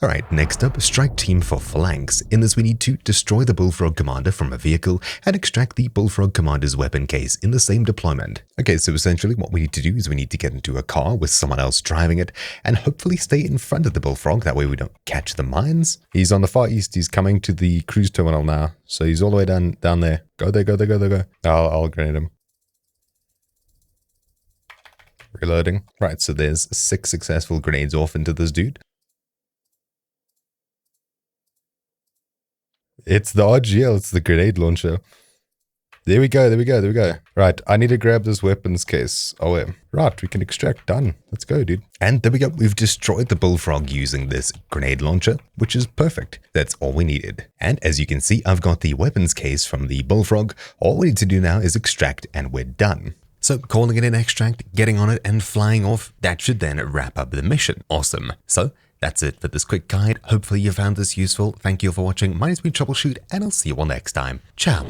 Alright, next up, strike team for Phalanx. In this we need to destroy the Bullfrog Commander from a vehicle and extract the Bullfrog Commander's weapon case in the same deployment. Okay, so essentially what we need to do is we need to get into a car with someone else driving it and hopefully stay in front of the Bullfrog, that way we don't catch the mines. He's on the far east, he's coming to the cruise terminal now, so he's all the way down there. Go there, go there, go there, go. I'll grenade him. Reloading. Right, so there's 6 successful grenades off into this dude. It's the RGL, it's the grenade launcher. There we go, there we go, there we go. Right, I need to grab this weapons case. Oh, yeah. Right, we can extract. Done. Let's go, dude. And there we go. We've destroyed the Bullfrog using this grenade launcher, which is perfect. That's all we needed. And as you can see, I've got the weapons case from the Bullfrog. All we need to do now is extract and we're done. So calling it an extract, getting on it and flying off, that should then wrap up the mission. Awesome. So that's it for this quick guide. Hopefully you found this useful. Thank you for watching. My name's been Troubleshoot and I'll see you all next time. Ciao.